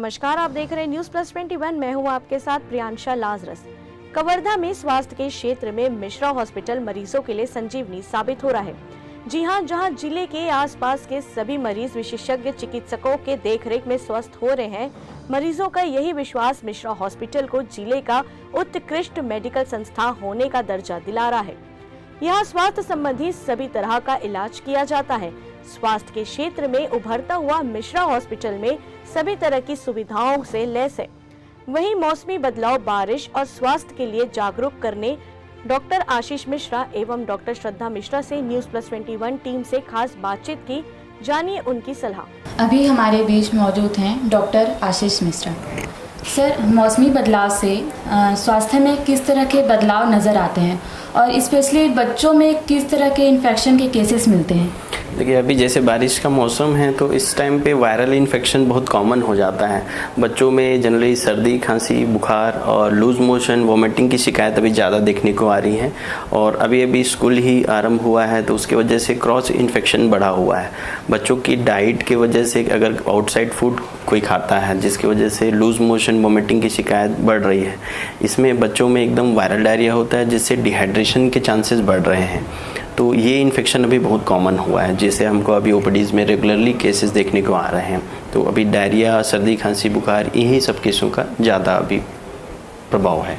नमस्कार, आप देख रहे हैं न्यूज प्लस 21। मैं हूं आपके साथ प्रियांशा लाजरस। कवर्धा में स्वास्थ्य के क्षेत्र में मिश्रा हॉस्पिटल मरीजों के लिए संजीवनी साबित हो रहा है। जी हां, जहां जिले के आसपास के सभी मरीज विशेषज्ञ चिकित्सकों के देखरेख में स्वस्थ हो रहे हैं, मरीजों का यही विश्वास मिश्रा हॉस्पिटल को जिले का उत्कृष्ट मेडिकल संस्थान होने का दर्जा दिला रहा है। यहाँ स्वास्थ्य संबंधी सभी तरह का इलाज किया जाता है। स्वास्थ्य के क्षेत्र में उभरता हुआ मिश्रा हॉस्पिटल में सभी तरह की सुविधाओं से लैस है। वहीं मौसमी बदलाव, बारिश और स्वास्थ्य के लिए जागरूक करने डॉक्टर आशीष मिश्रा एवं डॉक्टर श्रद्धा मिश्रा से न्यूज प्लस 21 टीम से खास बातचीत की। जानिए उनकी सलाह। अभी हमारे बीच मौजूद हैं डॉक्टर आशीष मिश्रा। सर, मौसमी बदलाव से स्वास्थ्य में किस तरह के बदलाव नज़र आते हैं और स्पेशली बच्चों में किस तरह के इन्फेक्शन के केसेस मिलते हैं? देखिए, अभी जैसे बारिश का मौसम है तो इस टाइम पे वायरल इन्फेक्शन बहुत कॉमन हो जाता है। बच्चों में जनरली सर्दी, खांसी, बुखार और लूज मोशन, वोमिटिंग की शिकायत अभी ज़्यादा देखने को आ रही है। और अभी स्कूल ही आरंभ हुआ है तो उसकी वजह से क्रॉस इन्फेक्शन बढ़ा हुआ है। बच्चों की डाइट की वजह से अगर आउटसाइड फूड कोई खाता है जिसकी वजह से लूज मोशन, वोमिटिंग की शिकायत बढ़ रही है। इसमें बच्चों में एकदम वायरल डायरिया होता है जिससे डिहाइड्रेशन के चांसेस बढ़ रहे हैं। तो ये इन्फेक्शन अभी बहुत कॉमन हुआ है जिसे हमको अभी ओपीडीज में रेगुलरली केसेस देखने को आ रहे हैं। तो अभी डायरिया, सर्दी, खांसी, बुखार, इन्हीं सब केसों का ज़्यादा अभी प्रभाव है।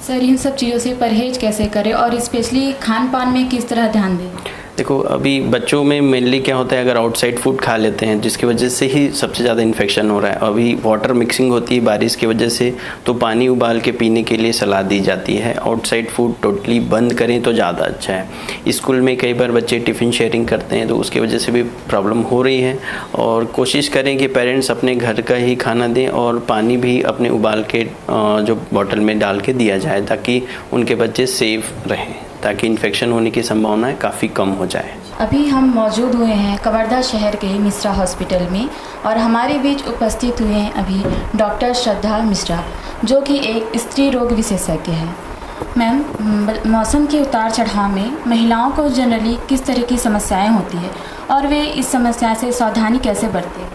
सर, इन सब चीज़ों से परहेज कैसे करें और स्पेशली खान पान में किस तरह ध्यान दें? देखो, अभी बच्चों में मेनली क्या होता है, अगर आउटसाइड फूड खा लेते हैं जिसकी वजह से ही सबसे ज़्यादा इन्फेक्शन हो रहा है। अभी वाटर मिक्सिंग होती है बारिश की वजह से, तो पानी उबाल के पीने के लिए सलाह दी जाती है। आउटसाइड फूड टोटली बंद करें तो ज़्यादा अच्छा है। स्कूल में कई बार बच्चे टिफ़िन शेयरिंग करते हैं तो उसकी वजह से भी प्रॉब्लम हो रही है। और कोशिश करें कि पेरेंट्स अपने घर का ही खाना दें और पानी भी अपने उबाल के जो बॉटल में डाल के दिया जाए ताकि उनके बच्चे सेफ रहें, ताकि इन्फेक्शन होने की संभावनाएं काफ़ी कम हो जाए। अभी हम मौजूद हुए हैं कवर्धा शहर के मिश्रा हॉस्पिटल में और हमारे बीच उपस्थित हुए हैं अभी डॉक्टर श्रद्धा मिश्रा, जो कि एक स्त्री रोग विशेषज्ञ है। मैम, मौसम के उतार चढ़ाव में महिलाओं को जनरली किस तरह की समस्याएं होती है और वे इस समस्या से सावधानी कैसे बरतें?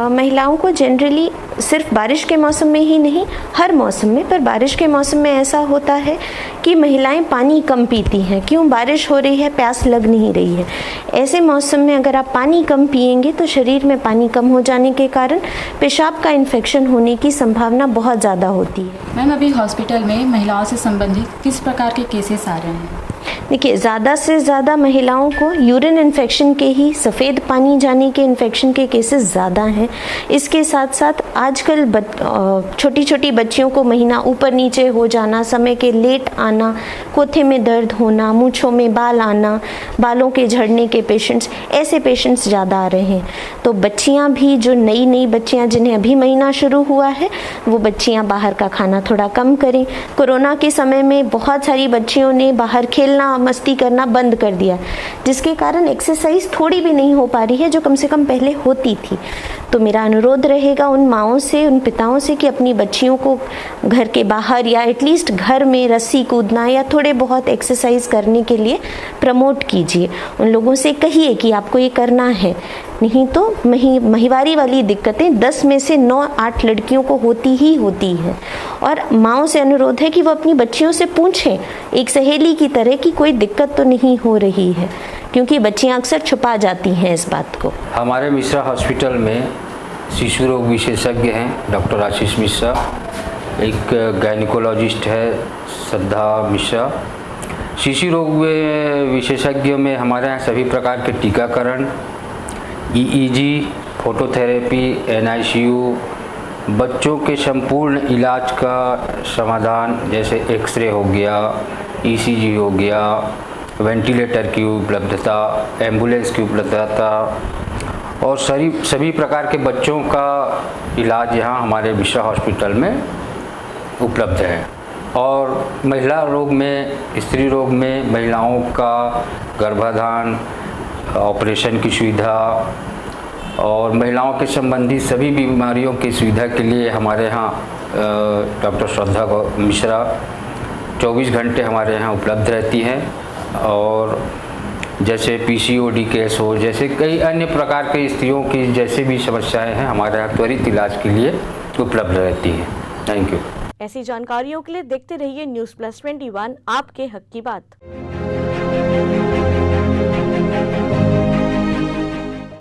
महिलाओं को जनरली सिर्फ बारिश के मौसम में ही नहीं, हर मौसम में, पर बारिश के मौसम में ऐसा होता है कि महिलाएं पानी कम पीती हैं। क्यों? बारिश हो रही है, प्यास लग नहीं रही है। ऐसे मौसम में अगर आप पानी कम पिएंगे तो शरीर में पानी कम हो जाने के कारण पेशाब का इन्फेक्शन होने की संभावना बहुत ज़्यादा होती है। मैम, अभी हॉस्पिटल में महिलाओं से संबंधित किस प्रकार के केसेस आ रहे हैं? देखिए, ज़्यादा से ज़्यादा महिलाओं को यूरिन इन्फेक्शन के ही, सफ़ेद पानी जाने के इन्फेक्शन के केसेस ज़्यादा हैं। इसके साथ साथ आजकल छोटी छोटी बच्चियों को महीना ऊपर नीचे हो जाना, समय के लेट आना, कोथे में दर्द होना, मूँछों में बाल आना, बालों के झड़ने के पेशेंट्स, ऐसे पेशेंट्स ज़्यादा आ रहे हैं। तो बच्चियाँ भी, जो नई बच्चियाँ जिन्हें अभी महीना शुरू हुआ है, वो बच्चियाँ बाहर का खाना थोड़ा कम करें। कोरोना के समय में बहुत सारी बच्चियों ने बाहर खेलना, मस्ती करना बंद कर दिया, जिसके कारण एक्सरसाइज थोड़ी भी नहीं हो पा रही है जो कम से कम पहले होती थी। तो मेरा अनुरोध रहेगा उन माओं से, उन पिताओं से कि अपनी बच्चियों को घर के बाहर या एटलीस्ट घर में रस्सी कूदना या थोड़े बहुत एक्सरसाइज करने के लिए प्रमोट कीजिए। उन लोगों से कहिए कि आपको ये करना है, नहीं तो महिवारी वाली दिक्कतें 10 में से 9-8 लड़कियों को होती ही होती है। और माओं से अनुरोध है कि वो अपनी बच्चियों से पूछें एक सहेली की तरह कि कोई दिक्कत तो नहीं हो रही है, क्योंकि बच्चियां अक्सर छुपा जाती हैं इस बात को। हमारे मिश्रा हॉस्पिटल में शिशु रोग विशेषज्ञ हैं डॉक्टर आशीष मिश्रा, एक गायनिकोलॉजिस्ट है श्रद्धा मिश्रा। शिशु रोग विशेषज्ञों में हमारे यहाँ सभी प्रकार के टीकाकरण, ईईजी, फोटोथेरेपी, एनआईसीयू, बच्चों के संपूर्ण इलाज का समाधान जैसे एक्सरे हो गया, ईसीजी हो गया, वेंटिलेटर की उपलब्धता, एम्बुलेंस की उपलब्धता और सभी प्रकार के बच्चों का इलाज यहाँ हमारे मिश्रा हॉस्पिटल में उपलब्ध है। और महिला रोग में, स्त्री रोग में महिलाओं का गर्भाधान, ऑपरेशन की सुविधा और महिलाओं के संबंधी सभी बीमारियों की सुविधा के लिए हमारे यहाँ डॉक्टर श्रद्धा मिश्रा 24 घंटे हमारे यहाँ उपलब्ध रहती हैं। और जैसे पीसीओडी केस हो, जैसे कई अन्य प्रकार के स्त्रियों की जैसे भी समस्याएं हैं हमारे यहाँ त्वरित इलाज के लिए उपलब्ध रहती हैं। Thank you. ऐसी जानकारियों के लिए देखते रहिए न्यूज़ प्लस 21 आपके हक की बात।